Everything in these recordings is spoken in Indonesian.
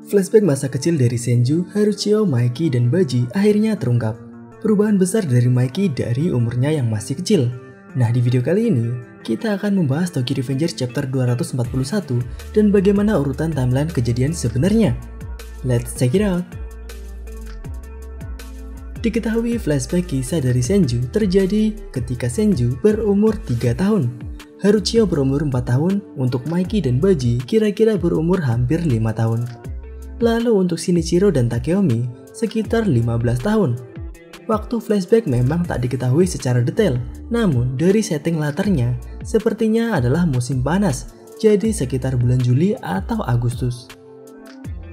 Flashback masa kecil dari Senju, Haruchio, Maiki, dan Baji akhirnya terungkap. Perubahan besar dari Maiki dari umurnya yang masih kecil. Nah, di video kali ini, kita akan membahas Tokyo Revengers chapter 241 dan bagaimana urutan timeline kejadian sebenarnya. Let's check it out! Diketahui flashback kisah dari Senju terjadi ketika Senju berumur 3 tahun. Haruchio berumur 4 tahun, untuk Maiki dan Baji kira-kira berumur hampir 5 tahun. Lalu untuk Shinichiro dan Takeomi sekitar 15 tahun. Waktu flashback memang tak diketahui secara detail, namun dari setting latarnya sepertinya adalah musim panas, jadi sekitar bulan Juli atau Agustus.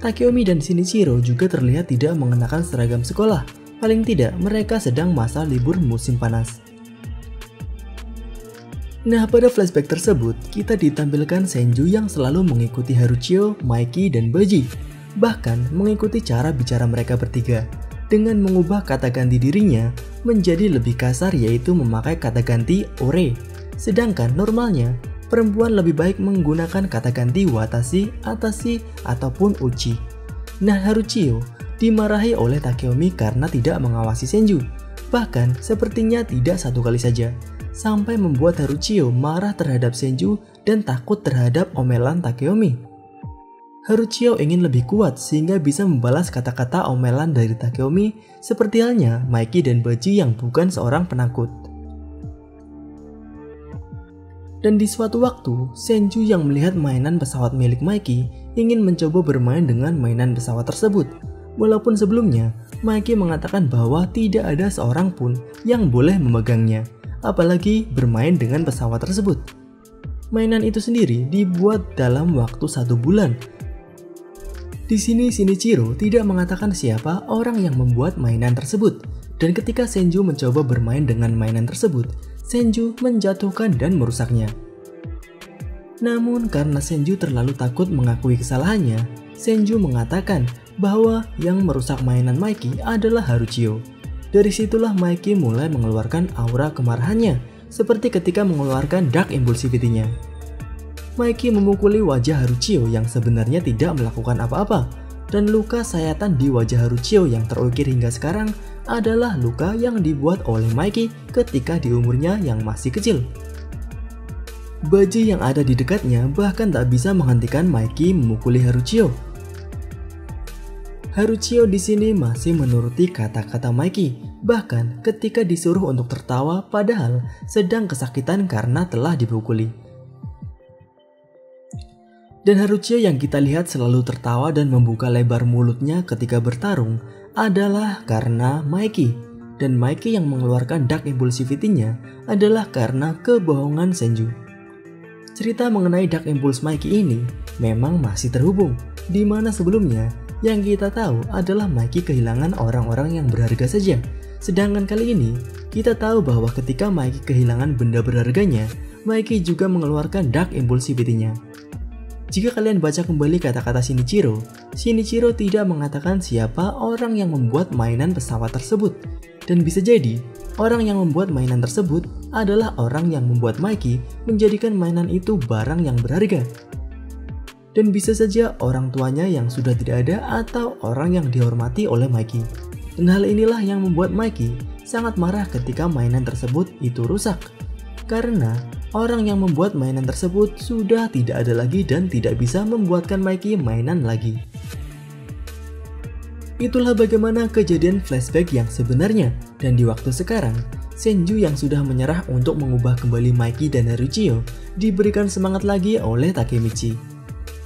Takeomi dan Shinichiro juga terlihat tidak mengenakan seragam sekolah, paling tidak mereka sedang masa libur musim panas. Nah, pada flashback tersebut kita ditampilkan Senju yang selalu mengikuti Haruchio, Maiki, dan Baji, bahkan mengikuti cara bicara mereka bertiga dengan mengubah kata ganti dirinya menjadi lebih kasar, yaitu memakai kata ganti ore. Sedangkan normalnya perempuan lebih baik menggunakan kata ganti watashi, atashi, ataupun uchi. Nah, Haruchio dimarahi oleh Takeomi karena tidak mengawasi Senju, bahkan sepertinya tidak satu kali saja, sampai membuat Haruchio marah terhadap Senju dan takut terhadap omelan Takeomi. Haruchio ingin lebih kuat sehingga bisa membalas kata-kata omelan dari Takeomi, seperti halnya Maiki dan Baji yang bukan seorang penakut. Dan di suatu waktu, Senju yang melihat mainan pesawat milik Maiki ingin mencoba bermain dengan mainan pesawat tersebut. Walaupun sebelumnya, Maiki mengatakan bahwa tidak ada seorang pun yang boleh memegangnya, apalagi bermain dengan pesawat tersebut. Mainan itu sendiri dibuat dalam waktu 1 bulan. Di sini Shinichiro tidak mengatakan siapa orang yang membuat mainan tersebut, dan ketika Senju mencoba bermain dengan mainan tersebut, Senju menjatuhkan dan merusaknya. Namun karena Senju terlalu takut mengakui kesalahannya, Senju mengatakan bahwa yang merusak mainan Maiki adalah Haruchio. Dari situlah Maiki mulai mengeluarkan aura kemarahannya, seperti ketika mengeluarkan dark impulsivity-nya. Maiki memukuli wajah Haruchio yang sebenarnya tidak melakukan apa-apa, dan luka sayatan di wajah Haruchio yang terukir hingga sekarang adalah luka yang dibuat oleh Maiki ketika di umurnya yang masih kecil. Baji yang ada di dekatnya bahkan tak bisa menghentikan Maiki memukuli Haruchio. Haruchio di sini masih menuruti kata-kata Maiki, bahkan ketika disuruh untuk tertawa padahal sedang kesakitan karena telah dipukuli. Dan Haruchio yang kita lihat selalu tertawa dan membuka lebar mulutnya ketika bertarung adalah karena Maiki. Dan Maiki yang mengeluarkan dark impulsivity-nya adalah karena kebohongan Senju. Cerita mengenai dark impulse Maiki ini memang masih terhubung, di mana sebelumnya yang kita tahu adalah Maiki kehilangan orang-orang yang berharga saja. Sedangkan kali ini kita tahu bahwa ketika Maiki kehilangan benda berharganya, Maiki juga mengeluarkan dark impulsivity-nya. Jika kalian baca kembali kata-kata Shinichiro, Shinichiro tidak mengatakan siapa orang yang membuat mainan pesawat tersebut. Dan bisa jadi, orang yang membuat mainan tersebut adalah orang yang membuat Maiki menjadikan mainan itu barang yang berharga. Dan bisa saja orang tuanya yang sudah tidak ada atau orang yang dihormati oleh Maiki. Dan hal inilah yang membuat Maiki sangat marah ketika mainan tersebut itu rusak. Karena orang yang membuat mainan tersebut sudah tidak ada lagi dan tidak bisa membuatkan Maiki mainan lagi. Itulah bagaimana kejadian flashback yang sebenarnya, dan di waktu sekarang, Senju yang sudah menyerah untuk mengubah kembali Maiki dan Haruchio diberikan semangat lagi oleh Takemichi.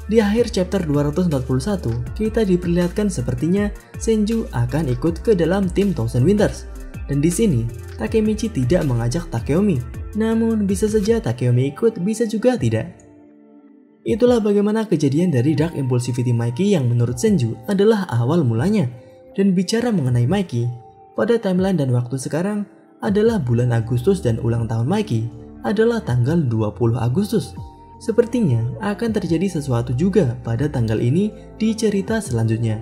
Di akhir chapter 241, kita diperlihatkan sepertinya Senju akan ikut ke dalam tim Thousand Winters. Dan di sini, Takemichi tidak mengajak Takeomi. Namun bisa saja Takeomi ikut, bisa juga tidak. Itulah bagaimana kejadian dari dark impulsivity Maiki yang menurut Senju adalah awal mulanya. Dan bicara mengenai Maiki, pada timeline dan waktu sekarang adalah bulan Agustus dan ulang tahun Maiki adalah tanggal 20 Agustus. Sepertinya akan terjadi sesuatu juga pada tanggal ini di cerita selanjutnya.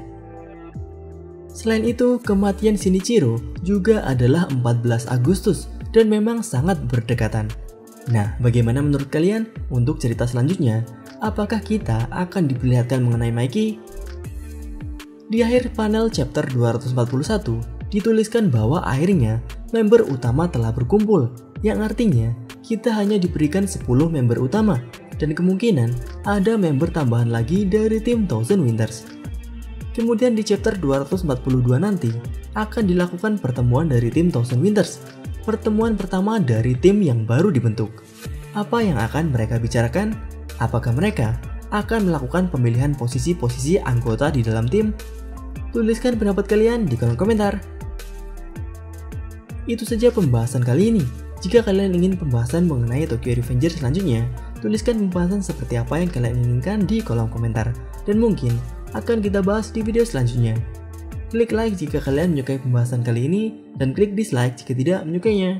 Selain itu, kematian Shinichiro juga adalah 14 Agustus dan memang sangat berdekatan. Nah, bagaimana menurut kalian untuk cerita selanjutnya? Apakah kita akan diperlihatkan mengenai Maiki? Di akhir panel chapter 241, dituliskan bahwa akhirnya member utama telah berkumpul, yang artinya kita hanya diberikan 10 member utama, dan kemungkinan ada member tambahan lagi dari tim Thousand Winters. Kemudian di chapter 242 nanti, akan dilakukan pertemuan dari tim Thousand Winters, pertemuan pertama dari tim yang baru dibentuk. Apa yang akan mereka bicarakan? Apakah mereka akan melakukan pemilihan posisi-posisi anggota di dalam tim? Tuliskan pendapat kalian di kolom komentar. Itu saja pembahasan kali ini. Jika kalian ingin pembahasan mengenai Tokyo Revengers selanjutnya, tuliskan pembahasan seperti apa yang kalian inginkan di kolom komentar, dan mungkin akan kita bahas di video selanjutnya. Klik like jika kalian menyukai pembahasan kali ini, dan klik dislike jika tidak menyukainya.